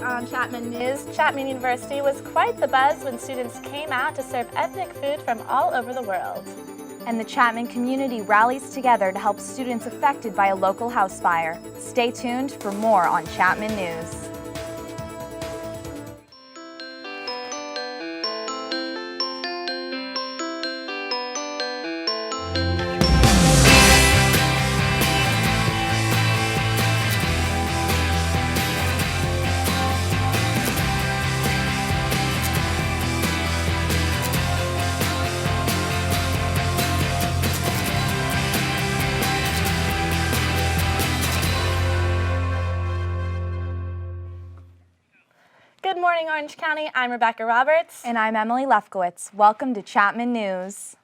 On Chapman News, Chapman University was quite the buzz when students came out to serve ethnic food from all over the world. And the Chapman community rallies together to help students affected by a local house fire. Stay tuned for more on Chapman News. Good morning, Orange County. I'm Rebecca Roberts. And I'm Emily Lefkowitz. Welcome to Chapman News.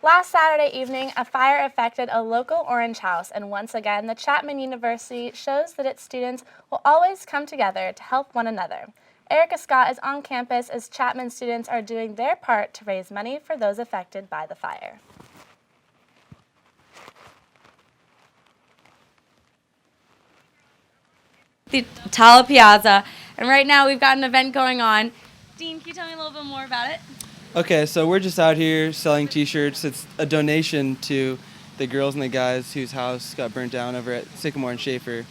Last Saturday evening, a fire affected a local orange house, and once again, the Chapman University shows that its students will always come together to help one another. Erica Scott is on campus as Chapman students are doing their part to raise money for those affected by the fire. The Tala Piazza, and right now we've got an event going on. Dean, can you tell me a little bit more about it? Okay, so we're just out here selling t-shirts. It's a donation to the girls and the guys whose house got burnt down over at Sycamore and Schaefer.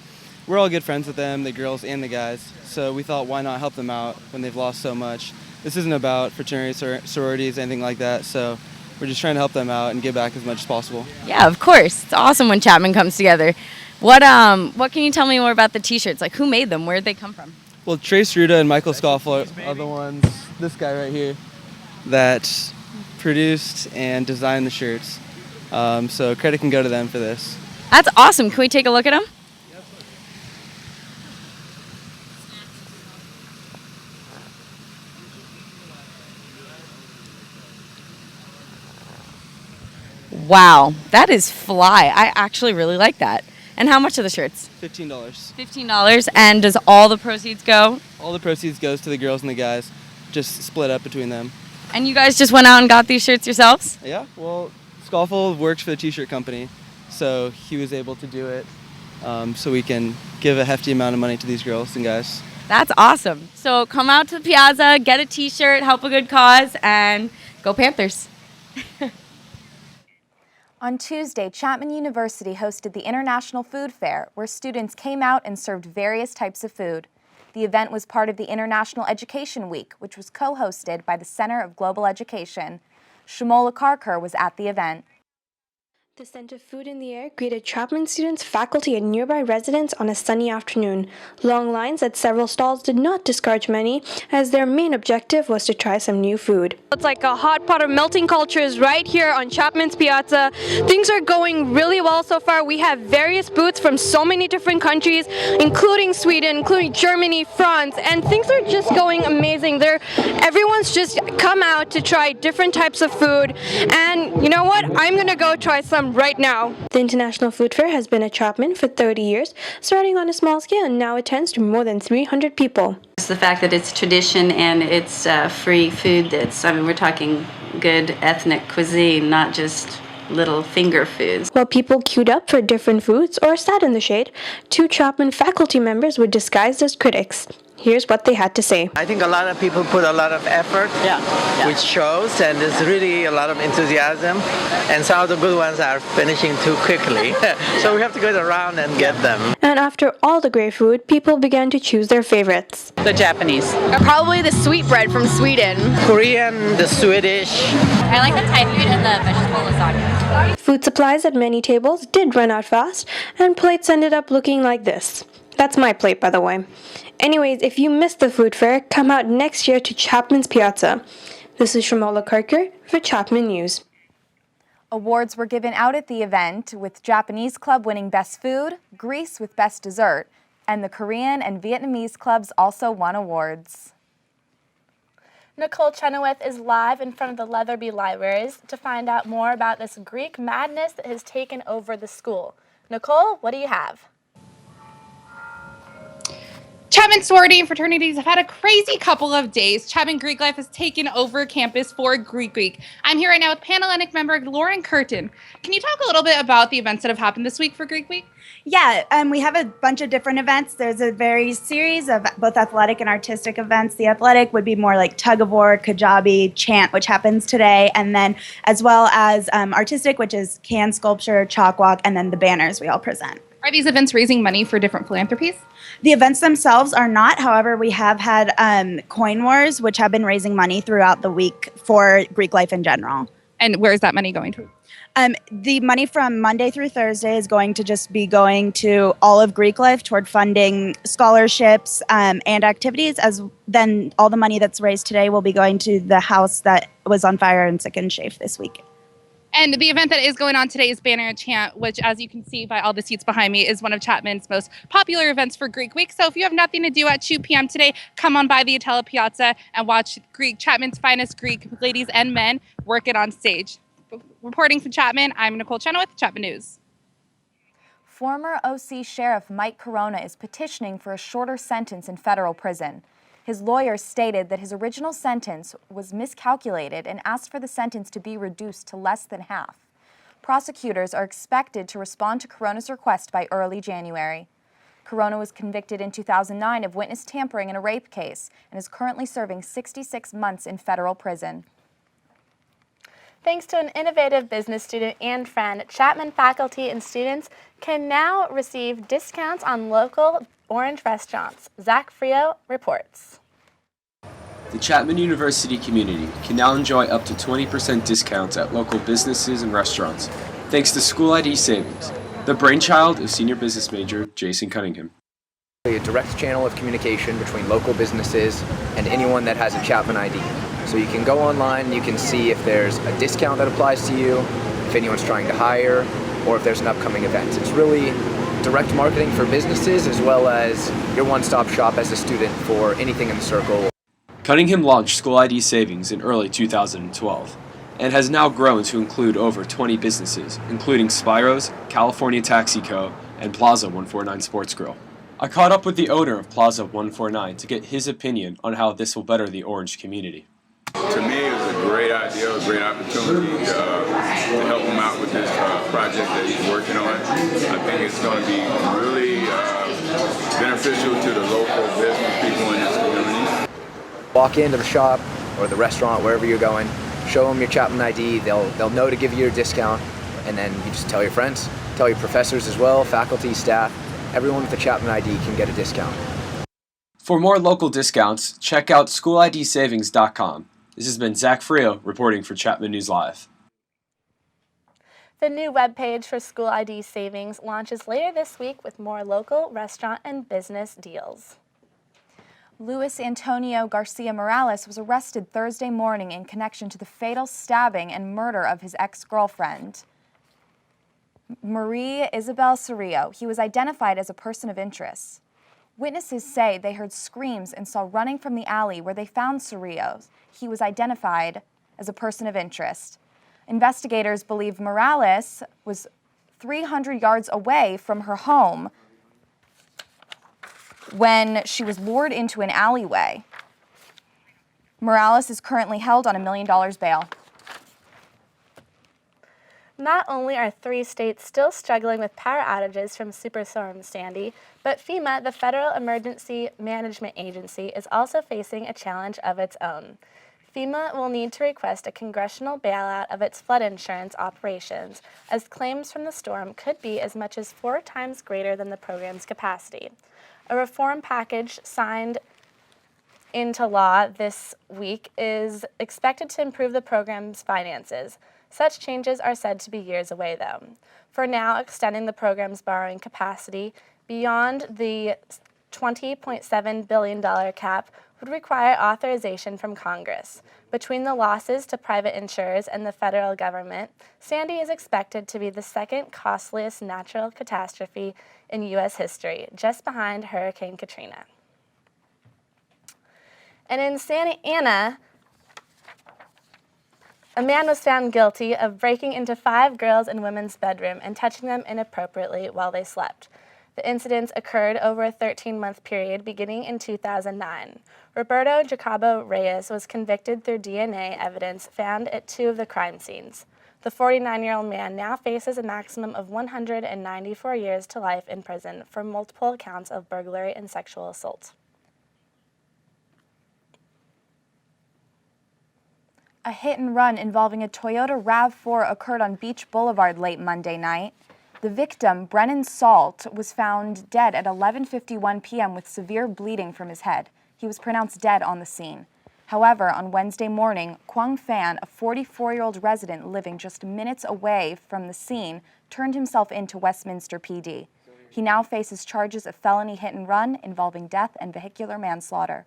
We're all good friends with them, the girls and the guys, so we thought why not help them out when they've lost so much. This isn't about fraternities or sororities, anything like that, so we're just trying to help them out and give back as much as possible. Yeah, of course. It's awesome when Chapman comes together. What can you tell me more about the t-shirts? Like, who made them? Where did they come from? Well, Trace Ruda and Michael Scoffler are the ones, this guy right here, that produced and designed the shirts. So credit can go to them for this. That's awesome. Can we take a look at them? Wow, that is fly. I actually really like that. And how much are the shirts? $15. $15. And does all the proceeds go? All the proceeds goes to the girls and the guys, just split up between them. And you guys just went out and got these shirts yourselves? Yeah, well, Scoffle works for the t-shirt company, so he was able to do it so we can give a hefty amount of money to these girls and guys. That's awesome. So come out to the Piazza, get a t-shirt, help a good cause, and go Panthers. On Tuesday, Chapman University hosted the International Food Fair, where students came out and served various types of food. The event was part of the International Education Week, which was co-hosted by the Center of Global Education. Shamola Karkar was at the event. The scent of food in the air greeted Chapman students, faculty, and nearby residents on a sunny afternoon. Long lines at several stalls did not discourage many, as their main objective was to try some new food. It's like a hot pot of melting cultures right here on Chapman's Piazza. Things are going really well so far. We have various booths from so many different countries, including Sweden, including Germany, France, and things are just going amazing. Everyone's just come out to try different types of food, and you know what? I'm gonna go try some right now. The International Food Fair has been at Chapman for 30 years, starting on a small scale, and now attends to more than 300 people. It's the fact that it's tradition and it's free food we're talking good ethnic cuisine, not just little finger foods. While people queued up for different foods or sat in the shade, 2 Chapman faculty members were disguised as critics. Here's what they had to say. I think a lot of people put a lot of effort, which shows, and there's really a lot of enthusiasm, and some of the good ones are finishing too quickly. So we have to go around and get them. And after all the great food, people began to choose their favorites. The Japanese. Probably the sweetbread from Sweden. Korean, the Swedish. I like the Thai food and the vegetable lasagna. Food supplies at many tables did run out fast, and plates ended up looking like this. That's my plate, by the way. Anyways, if you missed the food fair, come out next year to Chapman's Piazza. This is Shamola Karkar for Chapman News. Awards were given out at the event, with Japanese Club winning Best Food, Greece with Best Dessert, and the Korean and Vietnamese clubs also won awards. Nicole Chenoweth is live in front of the Leatherby Libraries to find out more about this Greek madness that has taken over the school. Nicole, what do you have? Chapman sorority and fraternities have had a crazy couple of days. Chapman Greek Life has taken over campus for Greek Week. I'm here right now with Panhellenic member Lauren Curtin. Can you talk a little bit about the events that have happened this week for Greek Week? Yeah, we have a bunch of different events. There's a very series of both athletic and artistic events. The athletic would be more like tug of war, kajabi, chant, which happens today, and then as well as artistic, which is can sculpture, chalk walk, and then the banners we all present. Are these events raising money for different philanthropies? The events themselves are not. However, we have had coin wars, which have been raising money throughout the week for Greek life in general. And where is that money going to? The money from Monday through Thursday is going to just be going to all of Greek life toward funding scholarships and activities. As then all the money that's raised today will be going to the house that was on fire in Sick and Shafe this week. And the event that is going on today is Banner and Chant, which, as you can see by all the seats behind me, is one of Chapman's most popular events for Greek Week. So if you have nothing to do at 2 p.m. today, come on by the Atella Piazza and watch Chapman's finest Greek ladies and men work it on stage. Reporting from Chapman, I'm Nicole Chenoweth, Chapman News. Former OC Sheriff Mike Corona is petitioning for a shorter sentence in federal prison. His lawyers stated that his original sentence was miscalculated and asked for the sentence to be reduced to less than half. Prosecutors are expected to respond to Corona's request by early January. Corona was convicted in 2009 of witness tampering in a rape case and is currently serving 66 months in federal prison. Thanks to an innovative business student and friend, Chapman faculty and students can now receive discounts on local Orange restaurants. Zach Frio reports. The Chapman University community can now enjoy up to 20% discounts at local businesses and restaurants, thanks to School ID Savings, the brainchild of senior business major Jason Cunningham. A direct channel of communication between local businesses and anyone that has a Chapman ID. So you can go online and you can see if there's a discount that applies to you, if anyone's trying to hire, or if there's an upcoming event. It's really direct marketing for businesses as well as your one-stop shop as a student for anything in the circle. Cunningham launched School ID Savings in early 2012 and has now grown to include over 20 businesses, including Spiro's, California Taxi Co., and Plaza 149 Sports Grill. I caught up with the owner of Plaza 149 to get his opinion on how this will better the Orange community. To me, it was a great idea, a great opportunity to help him out with this project that he's working on. I think it's going to be really beneficial to the local business people in this community. Walk into the shop or the restaurant, wherever you're going, show them your Chapman ID, they'll know to give you your discount, and then you just tell your friends, tell your professors as well, faculty, staff, everyone with a Chapman ID can get a discount. For more local discounts, check out schoolidsavings.com. This has been Zach Frio reporting for Chapman News Live. The new webpage for School ID Savings launches later this week with more local restaurant and business deals. Luis Antonio Garcia Morales was arrested Thursday morning in connection to the fatal stabbing and murder of his ex-girlfriend, Marie Isabel Cerrillo. He was identified as a person of interest. Witnesses say they heard screams and saw running from the alley where they found Cerrillo. He was identified as a person of interest. Investigators believe Morales was 300 yards away from her home when she was lured into an alleyway. Morales is currently held on $1 million bail. Not only are 3 states still struggling with power outages from Superstorm Sandy, but FEMA, the Federal Emergency Management Agency, is also facing a challenge of its own. FEMA will need to request a congressional bailout of its flood insurance operations, as claims from the storm could be as much as 4 times greater than the program's capacity. A reform package signed into law this week is expected to improve the program's finances. Such changes are said to be years away, though. For now, extending the program's borrowing capacity beyond the $20.7 billion cap would require authorization from Congress. Between the losses to private insurers and the federal government, Sandy is expected to be the second costliest natural catastrophe in U.S. history, just behind Hurricane Katrina. And in Santa Ana, a man was found guilty of breaking into 5 girls and women's bedroom and touching them inappropriately while they slept. The incidents occurred over a 13-month period beginning in 2009. Roberto Jacobo Reyes was convicted through DNA evidence found at 2 of the crime scenes. The 49-year-old man now faces a maximum of 194 years to life in prison for multiple counts of burglary and sexual assault. A hit and run involving a Toyota RAV4 occurred on Beach Boulevard late Monday night. The victim, Brennan Salt, was found dead at 11:51 p.m. with severe bleeding from his head. He was pronounced dead on the scene. However, on Wednesday morning, Quang Fan, a 44-year-old resident living just minutes away from the scene, turned himself in to Westminster PD. He now faces charges of felony hit and run involving death and vehicular manslaughter.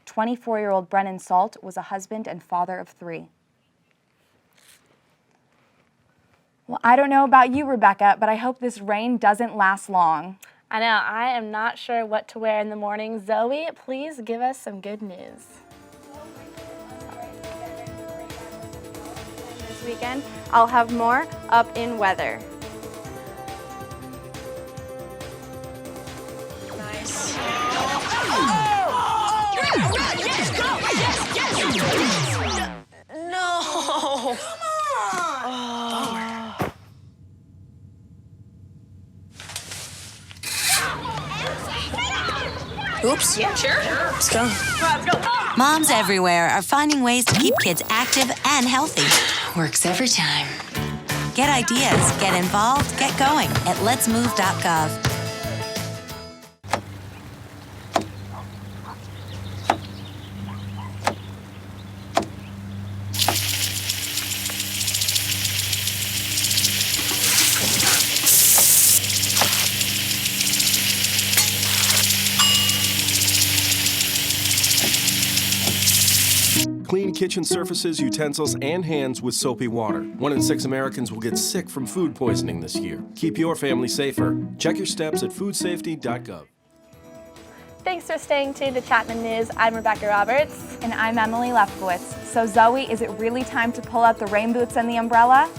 24-year-old Brennan Salt was a husband and father of 3. Well, I don't know about you, Rebecca, but I hope this rain doesn't last long. I know, I am not sure what to wear in the morning. Zoe, please give us some good news. This weekend, I'll have more up in weather. Nice. No! Oops. Yeah, sure. Let's go. Let's go. Moms everywhere are finding ways to keep kids active and healthy. Works every time. Get ideas, get involved, get going at letsmove.gov. Clean kitchen surfaces, utensils, and hands with soapy water. 1 in 6 Americans will get sick from food poisoning this year. Keep your family safer. Check your steps at foodsafety.gov. Thanks for staying tuned to Chapman News. I'm Rebecca Roberts. And I'm Emily Lefkowitz. So Zoe, is it really time to pull out the rain boots and the umbrella?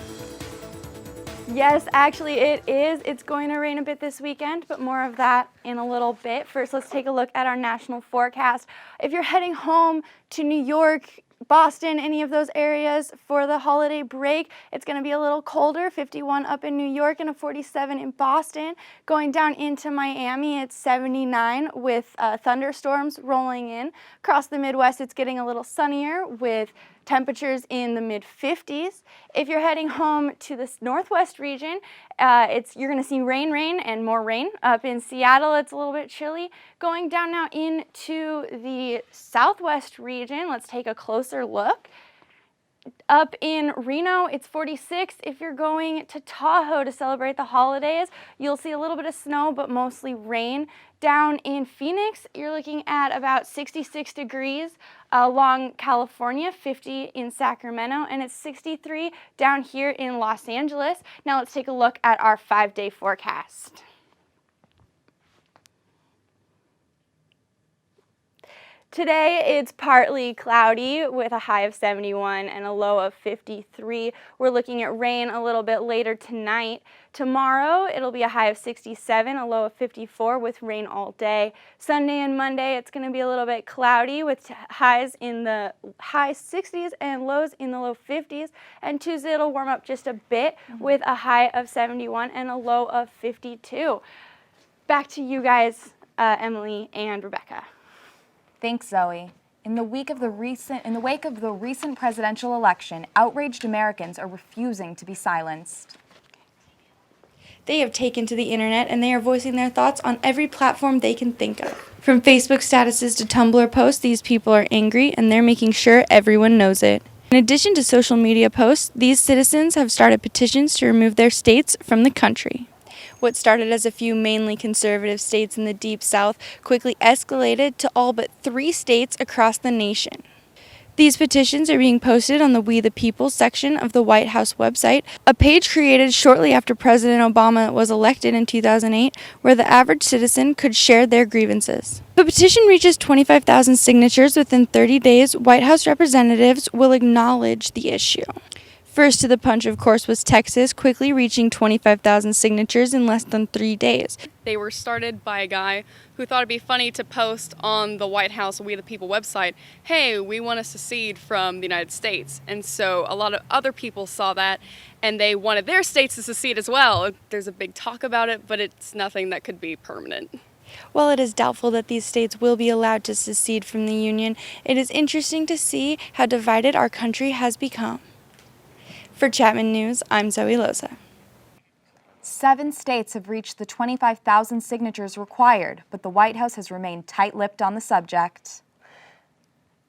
Yes, actually it is. It's going to rain a bit this weekend, but more of that in a little bit. First, let's take a look at our national forecast. If you're heading home to New York, Boston, any of those areas for the holiday break, it's going to be a little colder, 51 up in New York and a 47 in Boston. Going down into Miami, it's 79 with thunderstorms rolling in. Across the Midwest, it's getting a little sunnier with temperatures in the mid-50s. If you're heading home to the northwest region, you're going to see rain, and more rain. Up in Seattle, it's a little bit chilly. Going down now into the southwest region, let's take a closer look. Up in Reno, it's 46. If you're going to Tahoe to celebrate the holidays, you'll see a little bit of snow, but mostly rain. Down in Phoenix, you're looking at about 66 degrees along California, 50 in Sacramento, and it's 63 down here in Los Angeles. Now let's take a look at our 5-day forecast. Today, it's partly cloudy with a high of 71 and a low of 53. We're looking at rain a little bit later tonight. Tomorrow, it'll be a high of 67, a low of 54 with rain all day. Sunday and Monday, it's going to be a little bit cloudy with highs in the high 60s and lows in the low 50s. And Tuesday, it'll warm up just a bit with a high of 71 and a low of 52. Back to you guys, Emily and Rebecca. Thanks, Zoe. In the wake of the recent presidential election, outraged Americans are refusing to be silenced. They have taken to the internet and they are voicing their thoughts on every platform they can think of. From Facebook statuses to Tumblr posts, these people are angry and they're making sure everyone knows it. In addition to social media posts, these citizens have started petitions to remove their states from the country. What started as a few mainly conservative states in the Deep South quickly escalated to all but 3 states across the nation. These petitions are being posted on the We the People section of the White House website, a page created shortly after President Obama was elected in 2008, where the average citizen could share their grievances. If a petition reaches 25,000 signatures within 30 days, White House representatives will acknowledge the issue. First to the punch, of course, was Texas, quickly reaching 25,000 signatures in less than 3 days. They were started by a guy who thought it'd be funny to post on the White House We the People website, hey, we want to secede from the United States. And so a lot of other people saw that and they wanted their states to secede as well. There's a big talk about it, but it's nothing that could be permanent. While it is doubtful that these states will be allowed to secede from the Union, it is interesting to see how divided our country has become. For Chapman News, I'm Zoe Loza. 7 states have reached the 25,000 signatures required, but the White House has remained tight-lipped on the subject.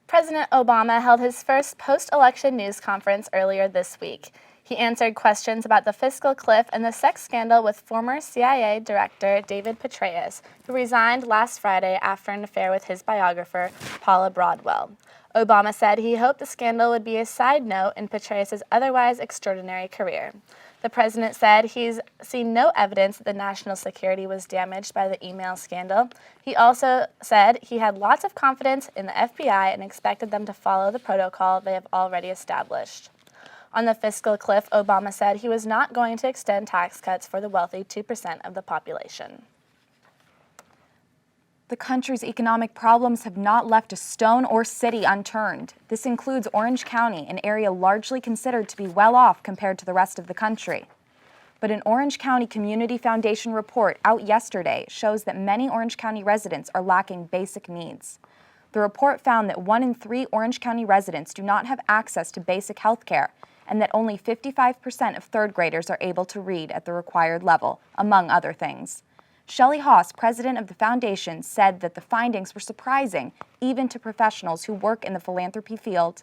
President Obama held his first post-election news conference earlier this week. He answered questions about the fiscal cliff and the sex scandal with former CIA Director David Petraeus, who resigned last Friday after an affair with his biographer, Paula Broadwell. Obama said he hoped the scandal would be a side note in Petraeus' otherwise extraordinary career. The president said he's seen no evidence that the national security was damaged by the email scandal. He also said he had lots of confidence in the FBI and expected them to follow the protocol they have already established. On the fiscal cliff, Obama said he was not going to extend tax cuts for the wealthy 2% of the population. The country's economic problems have not left a stone or city unturned. This includes Orange County, an area largely considered to be well off compared to the rest of the country. But an Orange County Community Foundation report out yesterday shows that many Orange County residents are lacking basic needs. The report found that 1 in 3 Orange County residents do not have access to basic health care, and that only 55% of third graders are able to read at the required level, among other things. Shelley Haas, president of the foundation, said that the findings were surprising, even to professionals who work in the philanthropy field.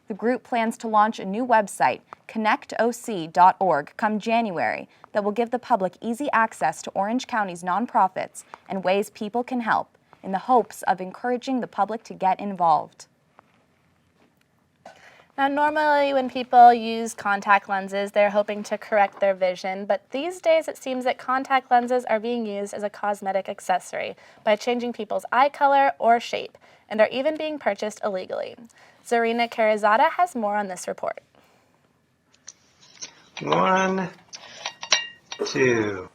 The group plans to launch a new website, connectoc.org, come January, that will give the public easy access to Orange County's nonprofits and ways people can help, in the hopes of encouraging the public to get involved. Now, normally when people use contact lenses, they're hoping to correct their vision, but these days it seems that contact lenses are being used as a cosmetic accessory by changing people's eye color or shape, and are even being purchased illegally. Zarina Karazada has more on this report. 1, 2.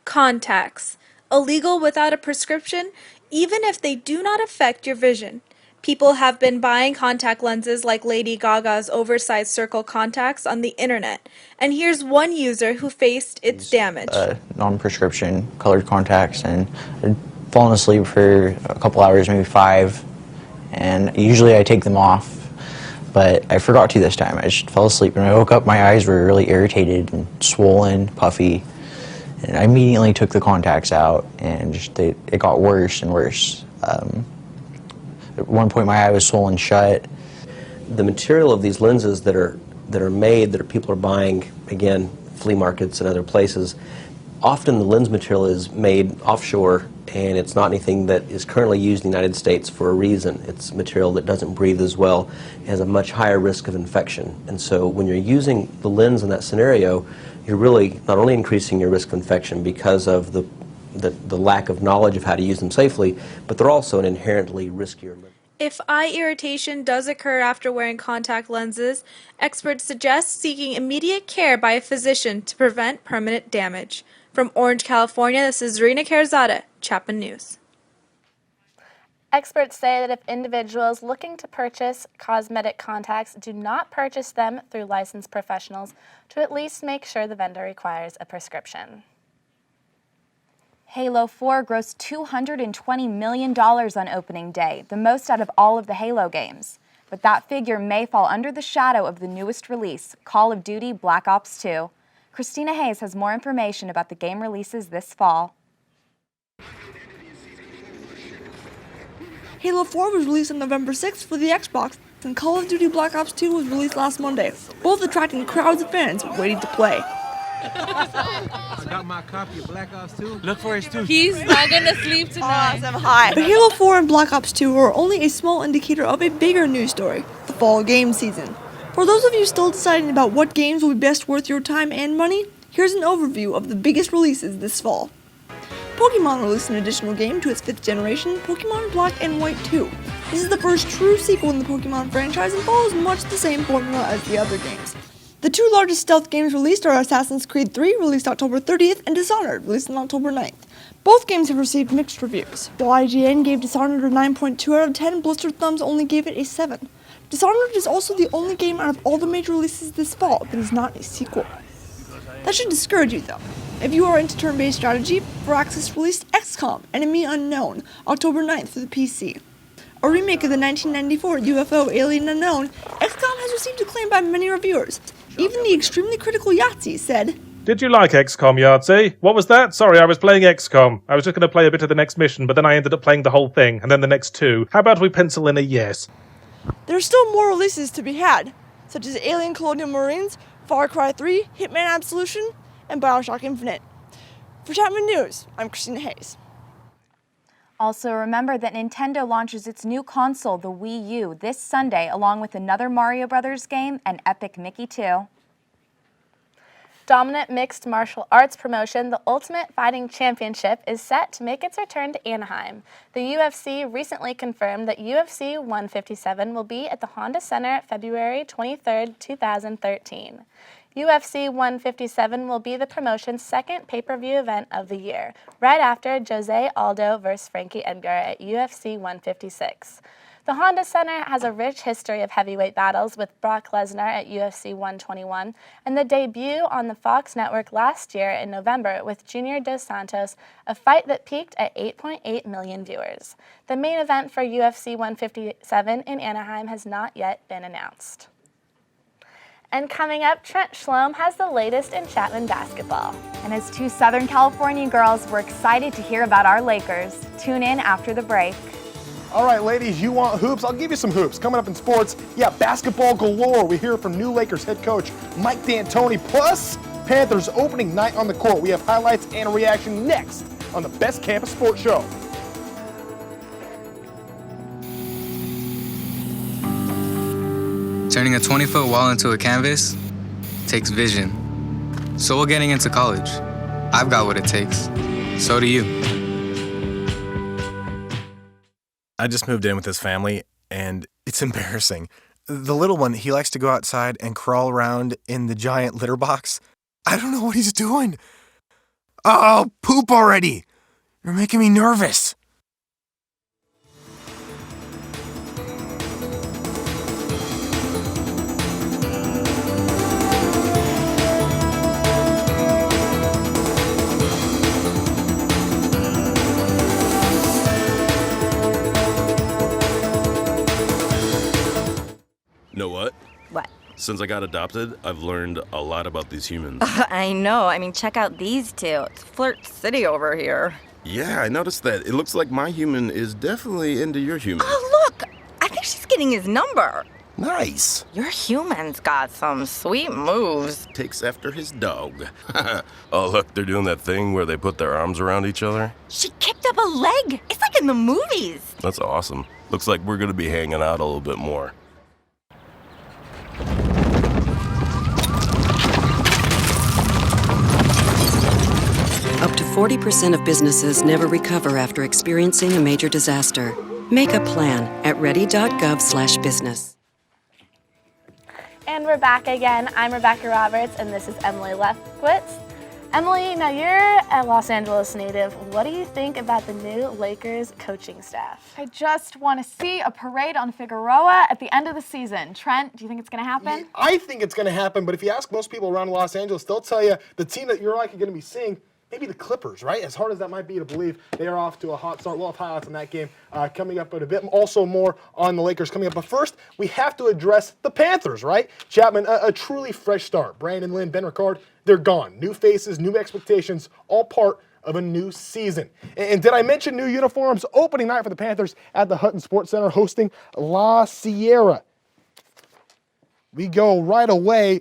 Contacts. Illegal without a prescription, even if they do not affect your vision. People have been buying contact lenses like Lady Gaga's oversized circle contacts on the internet. And here's one user who faced its damage. Non-prescription colored contacts, and I'd fallen asleep for a couple hours, maybe 5, and usually I take them off, but I forgot to this time. I just fell asleep and I woke up, my eyes were really irritated and swollen, puffy, and I immediately took the contacts out, and it got worse and worse. At one point my eye was swollen shut. The material of these lenses that are made, that people are buying, again, flea markets and other places, often the lens material is made offshore, and it's not anything that is currently used in the United States for a reason. It's material that doesn't breathe as well, it has a much higher risk of infection. And so when you're using the lens in that scenario, you're really not only increasing your risk of infection because of the lack of knowledge of how to use them safely, but they're also an inherently riskier. If eye irritation does occur after wearing contact lenses, experts suggest seeking immediate care by a physician to prevent permanent damage. From Orange, California, this is Zarina Karazada, Chapman News. Experts say that if individuals looking to purchase cosmetic contacts do not purchase them through licensed professionals, to at least make sure the vendor requires a prescription. Halo 4 grossed $220 million on opening day, the most out of all of the Halo games. But that figure may fall under the shadow of the newest release, Call of Duty Black Ops 2. Christina Hayes has more information about the game releases this fall. Halo 4 was released on November 6th for the Xbox, and Call of Duty Black Ops 2 was released last Monday, both attracting crowds of fans waiting to play. I got my copy of Black Ops 2. Look for it too. He's not gonna sleep tonight. Awesome, hi. But Halo 4 and Black Ops 2 are only a small indicator of a bigger news story, the fall game season. For those of you still deciding about what games will be best worth your time and money, here's an overview of the biggest releases this fall. Pokemon released an additional game to its 5th generation, Pokemon Black and White 2. This is the first true sequel in the Pokemon franchise and follows much the same formula as the other games. The two largest stealth games released are Assassin's Creed 3, released October 30th, and Dishonored, released on October 9th. Both games have received mixed reviews. While IGN gave Dishonored a 9.2 out of 10, Blistered Thumbs only gave it a 7. Dishonored is also the only game out of all the major releases this fall that is not a sequel. That should discourage you, though. If you are into turn-based strategy, Firaxis released XCOM, Enemy Unknown, October 9th for the PC. A remake of the 1994 UFO Alien Unknown, XCOM has received acclaim by many reviewers. Even the extremely critical Yahtzee said, "Did you like XCOM, Yahtzee? What was that? Sorry, I was playing XCOM. I was just going to play a bit of the next mission, but then I ended up playing the whole thing, and then the next two. How about we pencil in a yes?" There are still more releases to be had, such as Alien Colonial Marines, Far Cry 3, Hitman Absolution, and Bioshock Infinite. For Chapman News, I'm Christina Hayes. Also, remember that Nintendo launches its new console, the Wii U, this Sunday, along with another Mario Brothers game and Epic Mickey 2. Dominant mixed martial arts promotion, the Ultimate Fighting Championship, is set to make its return to Anaheim. The UFC recently confirmed that UFC 157 will be at the Honda Center February 23, 2013. UFC 157 will be the promotion's second pay-per-view event of the year, right after Jose Aldo vs. Frankie Edgar at UFC 156. The Honda Center has a rich history of heavyweight battles with Brock Lesnar at UFC 121 and the debut on the Fox network last year in November with Junior Dos Santos, a fight that peaked at 8.8 million viewers. The main event for UFC 157 in Anaheim has not yet been announced. And coming up, Trent Schloem has the latest in Chapman basketball. And as two Southern California girls, we're excited to hear about our Lakers. Tune in after the break. All right, ladies, you want hoops? I'll give you some hoops. Coming up in sports, basketball galore. We hear from new Lakers head coach Mike D'Antoni, plus Panthers opening night on the court. We have highlights and a reaction next on the Best Campus Sports Show. Turning a 20-foot wall into a canvas takes vision. So will getting into college. I've got what it takes. So do you. I just moved in with his family, and it's embarrassing. The little one, he likes to go outside and crawl around in the giant litter box. I don't know what he's doing. Oh, poop already! You're making me nervous. Know what? What? Since I got adopted, I've learned a lot about these humans. I know. I mean, check out these two. It's Flirt City over here. Yeah, I noticed that. It looks like my human is definitely into your human. Oh, look! I think she's getting his number. Nice. Your human's got some sweet moves. Takes after his dog. Oh, look, they're doing that thing where they put their arms around each other. She kicked up a leg. It's like in the movies. That's awesome. Looks like we're going to be hanging out a little bit more. Up to 40% of businesses never recover after experiencing a major disaster. Make a plan at ready.gov/business. And we're back again. I'm Rebecca Roberts, and this is Emily Lefkowitz. Emily, now you're a Los Angeles native. What do you think about the new Lakers coaching staff? I just want to see a parade on Figueroa at the end of the season. Trent, do you think it's going to happen? I think it's going to happen, but if you ask most people around Los Angeles, they'll tell you the team that you're likely going to be seeing, maybe the Clippers, right? As hard as that might be to believe, they are off to a hot start. We'll have highlights on that game coming up in a bit. Also more on the Lakers coming up. But first, we have to address the Panthers, right? Chapman, a truly fresh start. Brandon Lynn, Ben Ricard, they're gone. New faces, new expectations, all part of a new season. And did I mention new uniforms? Opening night for the Panthers at the Hutton Sports Center hosting La Sierra. We go right away.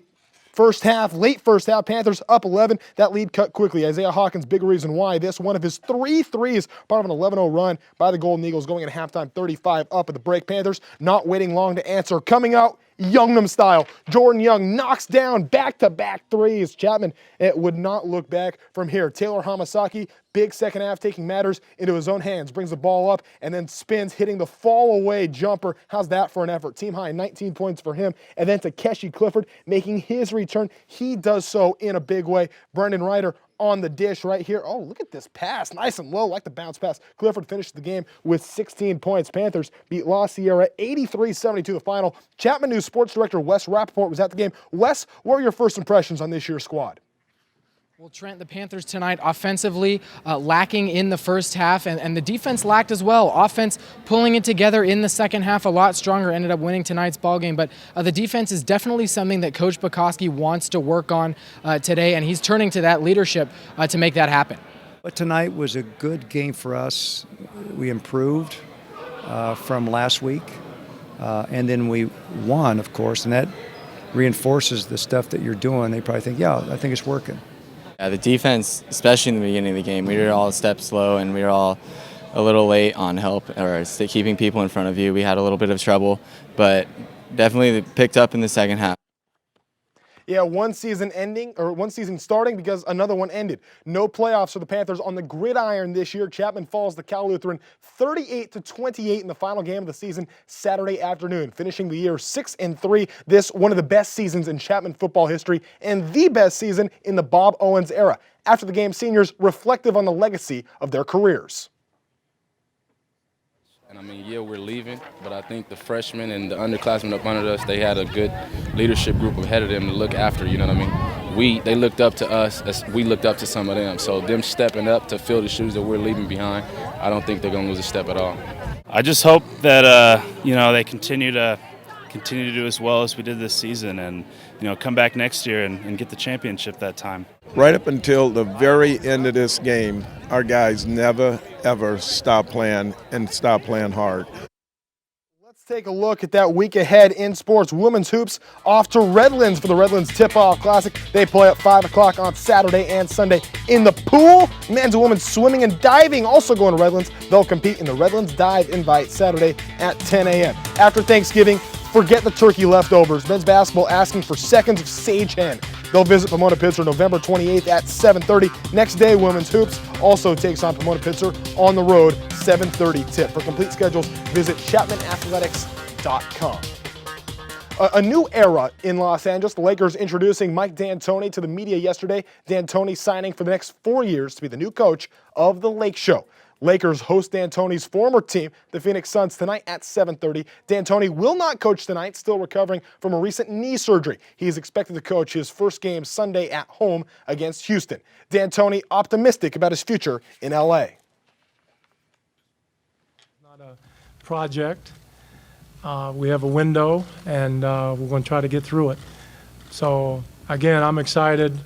First half, late first half, Panthers up 11. That lead cut quickly. Isaiah Hawkins, big reason why. This one of his 3 threes, part of an 11-0 run by the Golden Eagles, going at halftime 35 up at the break. Panthers not waiting long to answer. Coming out Youngnam style. Jordan Young knocks down back-to-back threes. Chapman, it would not look back from here. Taylor Hamasaki, big second half, taking matters into his own hands, brings the ball up and then spins, hitting the fall-away jumper. How's that for an effort? Team high, 19 points for him. And then Takeshi Clifford making his return. He does so in a big way. Brendan Ryder on the dish right here. Oh, look at this pass. Nice and low, like the bounce pass. Clifford finished the game with 16 points. Panthers beat La Sierra 83-72 the final. Chapman News Sports Director Wes Rappaport was at the game. Wes, what are your first impressions on this year's squad? Well, Trent, the Panthers tonight offensively lacking in the first half, and the defense lacked as well. Offense pulling it together in the second half a lot stronger, ended up winning tonight's ball game. But the defense is definitely something that Coach Bukowski wants to work on today, and he's turning to that leadership to make that happen. But tonight was a good game for us. We improved from last week, and then we won, of course, and that reinforces the stuff that you're doing. They probably think, yeah, I think it's working. Yeah, the defense, especially in the beginning of the game, we were all a step slow and we were all a little late on help or keeping people in front of you. We had a little bit of trouble, but definitely picked up in the second half. Yeah, one season starting because another one ended. No playoffs for the Panthers on the gridiron this year. Chapman falls to Cal Lutheran 38-28 in the final game of the season Saturday afternoon, finishing the year 6-3. This one of the best seasons in Chapman football history and the best season in the Bob Owens era. After the game, seniors reflective on the legacy of their careers. I mean, yeah, we're leaving, but I think the freshmen and the underclassmen up under us, they had a good leadership group ahead of them to look after, you know what I mean? They looked up to us as we looked up to some of them. So them stepping up to fill the shoes that we're leaving behind, I don't think they're going to lose a step at all. I just hope that, they continue to do as well as we did this season and, come back next year and get the championship that time. Right up until the very end of this game, our guys never, ever stop playing and stop playing hard. Let's take a look at that week ahead in sports. Women's hoops off to Redlands for the Redlands Tip-Off Classic. They play at 5 o'clock on Saturday and Sunday in the pool. Men's and women's swimming and diving also going to Redlands. They'll compete in the Redlands Dive Invite Saturday at 10 a.m. After Thanksgiving, forget the turkey leftovers. Men's basketball asking for seconds of sage hen. They'll visit Pomona-Pitzer November 28th at 7:30. Next day, women's hoops also takes on Pomona-Pitzer on the road, 7:30 tip. For complete schedules, visit chapmanathletics.com. A new era in Los Angeles. The Lakers introducing Mike D'Antoni to the media yesterday. D'Antoni signing for the next 4 years to be the new coach of the Lake Show. Lakers host D'Antoni's former team, the Phoenix Suns, tonight at 7:30. D'Antoni will not coach tonight, still recovering from a recent knee surgery. He is expected to coach his first game Sunday at home against Houston. D'Antoni optimistic about his future in LA. Not a project. We have a window, and we're going to try to get through it. So, again, I'm excited.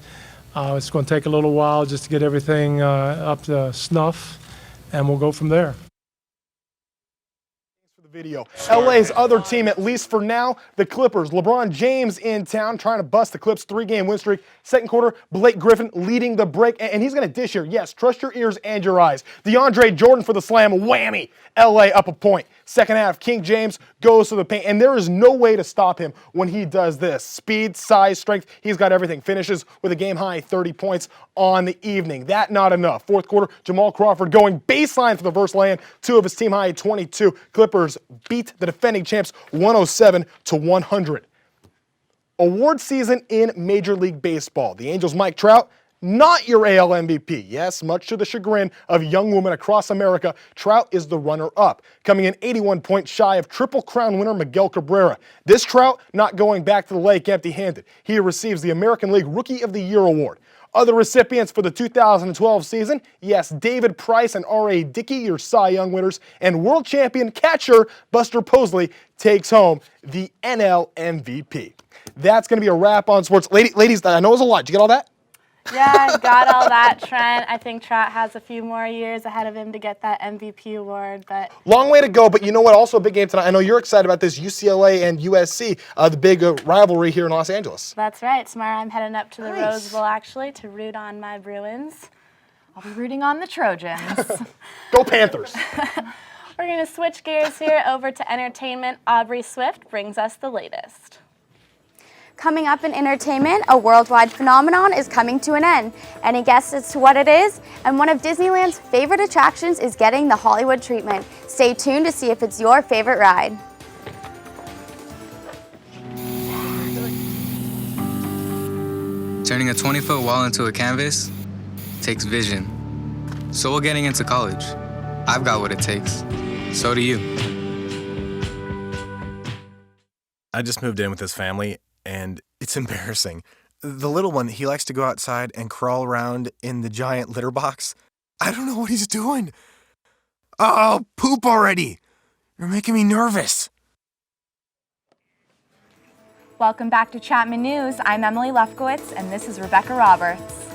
It's going to take a little while just to get everything up to snuff. And we'll go from there. For the video. LA's other team, at least for now, the Clippers. LeBron James in town trying to bust the Clips' 3-game win streak. Second quarter, Blake Griffin leading the break, and he's going to dish here. Yes, trust your ears and your eyes. DeAndre Jordan for the slam, whammy. LA up a point. Second half, King James goes to the paint, and there is no way to stop him when he does this. Speed, size, strength, he's got everything. Finishes with a game-high 30 points on the evening. That not enough. Fourth quarter, Jamal Crawford going baseline for the first lay-in. 2 of his team-high 22. Clippers beat the defending champs 107-100. Award season in Major League Baseball. The Angels' Mike Trout, not your AL MVP. Yes, much to the chagrin of young women across America, Trout is the runner-up, coming in 81 points shy of Triple Crown winner Miguel Cabrera. This Trout not going back to the lake empty-handed. He receives the American League Rookie of the Year award. Other recipients for the 2012 season, yes, David Price and R.A. Dickey, your Cy Young winners, and world champion catcher Buster Posey takes home the NL MVP. That's going to be a wrap on sports. Ladies, I know it was a lot. Did you get all that? Yeah, got all that, Trent. I think Trout has a few more years ahead of him to get that MVP award, but long way to go, but you know what? Also a big game tonight. I know you're excited about this, UCLA and USC, the big rivalry here in Los Angeles. That's right. Tomorrow I'm heading up to the Rose Bowl, actually, to root on my Bruins. I'll be rooting on the Trojans. Go Panthers. We're going to switch gears here over to entertainment. Aubrey Swift brings us the latest. Coming up in entertainment, a worldwide phenomenon is coming to an end. Any guess as to what it is? And one of Disneyland's favorite attractions is getting the Hollywood treatment. Stay tuned to see if it's your favorite ride. Turning a 20-foot wall into a canvas takes vision. So will getting into college. I've got what it takes. So do you. I just moved in with his family, and it's embarrassing. The little one, he likes to go outside and crawl around in the giant litter box. I don't know what he's doing. Oh, poop already! You're making me nervous. Welcome back to Chapman News. I'm Emily Lefkowitz, and this is Rebecca Roberts.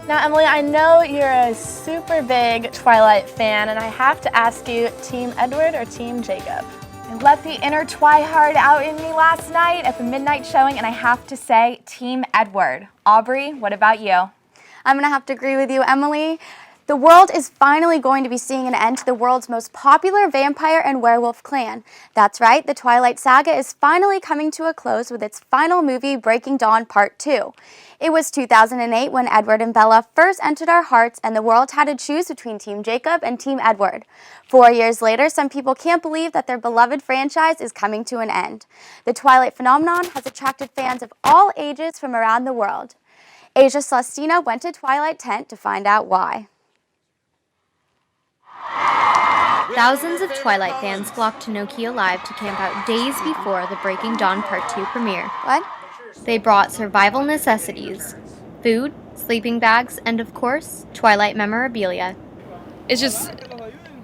Now, Emily, I know you're a super big Twilight fan, and I have to ask you, Team Edward or Team Jacob? I let the inner Twihard out in me last night at the midnight showing, and I have to say, Team Edward. Aubrey, what about you? I'm going to have to agree with you, Emily. The world is finally going to be seeing an end to the world's most popular vampire and werewolf clan. That's right, the Twilight Saga is finally coming to a close with its final movie, Breaking Dawn Part 2. It was 2008 when Edward and Bella first entered our hearts, and the world had to choose between Team Jacob and Team Edward. 4 years later, some people can't believe that their beloved franchise is coming to an end. The Twilight phenomenon has attracted fans of all ages from around the world. Asia Celestina went to Twilight Tent to find out why. Thousands of Twilight fans flocked to Nokia Live to camp out days before the Breaking Dawn Part 2 premiere. What? They brought survival necessities, food, sleeping bags, and of course, Twilight memorabilia. It's just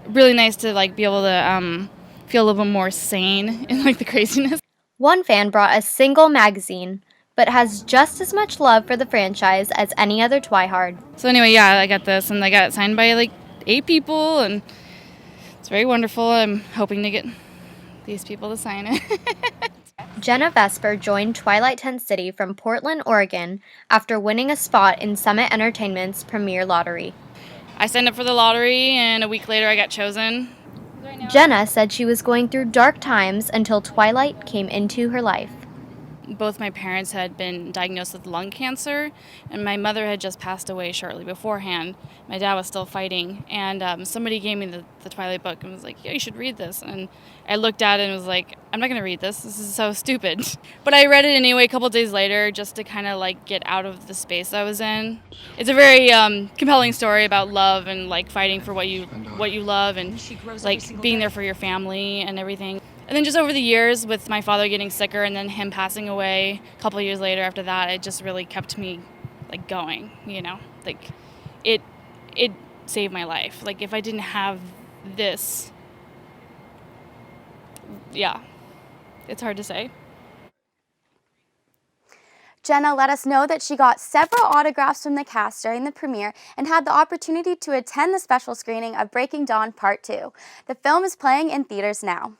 really nice to be able to feel a little bit more sane in the craziness. One fan brought a single magazine, but has just as much love for the franchise as any other Twihard. So anyway, yeah, I got this, and I got it signed by 8 people, and it's very wonderful. I'm hoping to get these people to sign it. Jenna Vesper joined Twilight Tent City from Portland, Oregon, after winning a spot in Summit Entertainment's premiere lottery. I signed up for the lottery, and a week later I got chosen. Jenna said she was going through dark times until Twilight came into her life. Both my parents had been diagnosed with lung cancer, and my mother had just passed away shortly beforehand. My dad was still fighting, and somebody gave me the Twilight book and was like, yeah, you should read this. And I looked at it and was like, I'm not going to read this. This is so stupid. But I read it anyway a couple days later just to kind of get out of the space I was in. It's a very compelling story about love and fighting for what you love and being there for your family and everything. And then just over the years, with my father getting sicker and then him passing away a couple of years later after that, it just really kept me going, it saved my life. If I didn't have this, yeah, it's hard to say. Jenna let us know that she got several autographs from the cast during the premiere and had the opportunity to attend the special screening of Breaking Dawn Part 2. The film is playing in theaters now.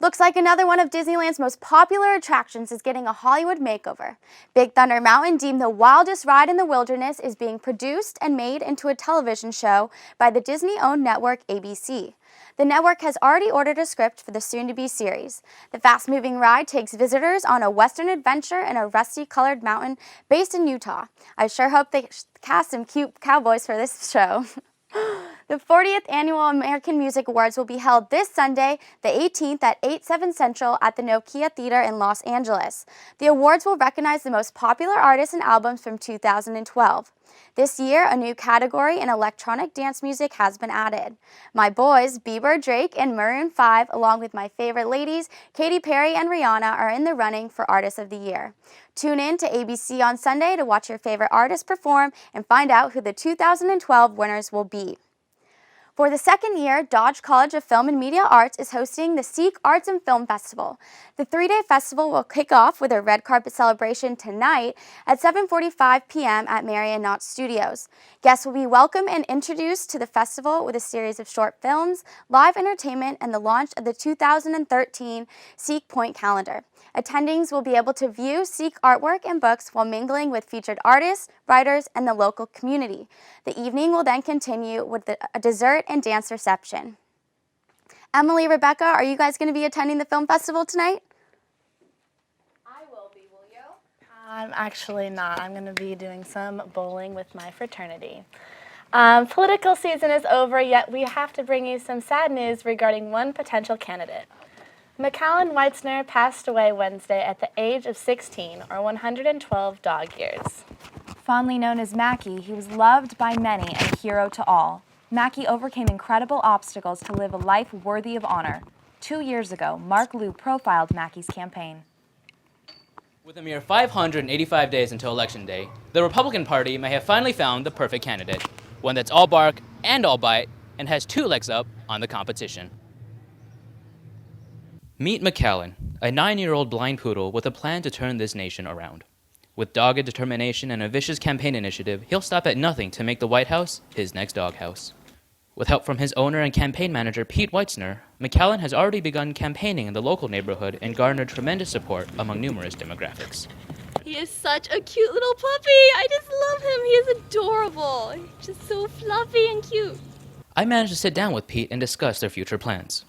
Looks like another one of Disneyland's most popular attractions is getting a Hollywood makeover. Big Thunder Mountain, deemed the wildest ride in the wilderness, is being produced and made into a television show by the Disney-owned network ABC. The network has already ordered a script for the soon-to-be series. The fast-moving ride takes visitors on a western adventure in a rusty-colored mountain based in Utah. I sure hope they cast some cute cowboys for this show. The 40th Annual American Music Awards will be held this Sunday, the 18th at 8/7 Central at the Nokia Theater in Los Angeles. The awards will recognize the most popular artists and albums from 2012. This year, a new category in electronic dance music has been added. My boys, Bieber, Drake, and Maroon 5, along with my favorite ladies, Katy Perry and Rihanna, are in the running for Artist of the Year. Tune in to ABC on Sunday to watch your favorite artists perform and find out who the 2012 winners will be. For the second year, Dodge College of Film and Media Arts is hosting the Seek Arts and Film Festival. The 3-day festival will kick off with a red carpet celebration tonight at 7:45 p.m. at Marion Knott Studios. Guests will be welcomed and introduced to the festival with a series of short films, live entertainment, and the launch of the 2013 Seek Point calendar. Attendings will be able to view Seek artwork and books while mingling with featured artists, writers, and the local community. The evening will then continue with a dessert and dance reception. Emily, Rebecca, are you guys going to be attending the film festival tonight? I'm actually not. I'm going to be doing some bowling with my fraternity. Political season is over, yet we have to bring you some sad news regarding one potential candidate. McAllen Weitzner passed away Wednesday at the age of 16, or 112 dog years. Fondly known as Mackie, he was loved by many and a hero to all. Mackie overcame incredible obstacles to live a life worthy of honor. 2 years ago, Mark Liu profiled Mackie's campaign. With a mere 585 days until Election Day, the Republican Party may have finally found the perfect candidate, one that's all bark and all bite and has 2 legs up on the competition. Meet McAllen, a 9-year-old blind poodle with a plan to turn this nation around. With dogged determination and a vicious campaign initiative, he'll stop at nothing to make the White House his next doghouse. With help from his owner and campaign manager, Pete Weitzner, McAllen has already begun campaigning in the local neighborhood and garnered tremendous support among numerous demographics. He is such a cute little puppy. I just love him. He is adorable. He's just so fluffy and cute. I managed to sit down with Pete and discuss their future plans.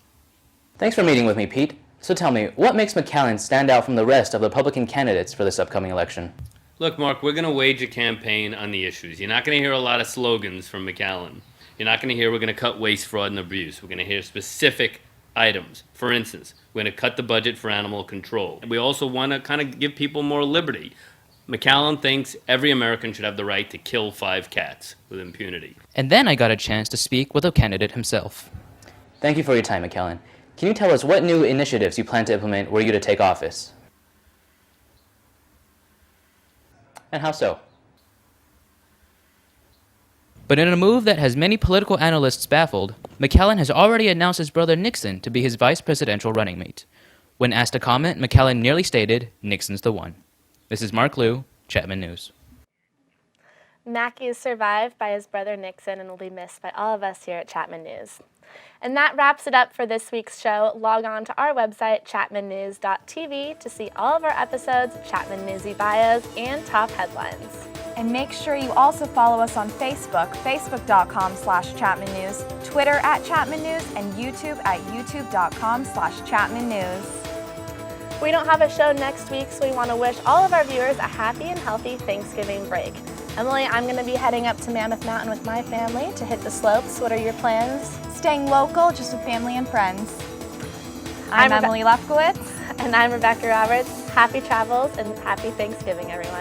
Thanks for meeting with me, Pete. So tell me, what makes McAllen stand out from the rest of the Republican candidates for this upcoming election? Look, Mark, we're going to wage a campaign on the issues. You're not going to hear a lot of slogans from McAllen. You're not going to hear we're going to cut waste, fraud, and abuse. We're going to hear specific items. For instance, we're going to cut the budget for animal control. We also want to kind of give people more liberty. McAllen thinks every American should have the right to kill 5 cats with impunity. And then I got a chance to speak with the candidate himself. Thank you for your time, McAllen. Can you tell us what new initiatives you plan to implement were you to take office? And how so? But in a move that has many political analysts baffled, McAllen has already announced his brother Nixon to be his vice presidential running mate. When asked to comment, McAllen nearly stated, "Nixon's the one." This is Mark Liu, Chapman News. Mackie is survived by his brother Nixon and will be missed by all of us here at Chapman News. And that wraps it up for this week's show. Log on to our website, chapmannews.tv, to see all of our episodes, Chapman Newsy bios, and top headlines. And make sure you also follow us on Facebook, facebook.com/Chapman News, Twitter @Chapman News, and YouTube at youtube.com/Chapman News. We don't have a show next week, so we want to wish all of our viewers a happy and healthy Thanksgiving break. Emily, I'm going to be heading up to Mammoth Mountain with my family to hit the slopes. What are your plans? Staying local, just with family and friends. I'm Emily Lefkowitz. And I'm Rebecca Roberts. Happy travels and happy Thanksgiving, everyone.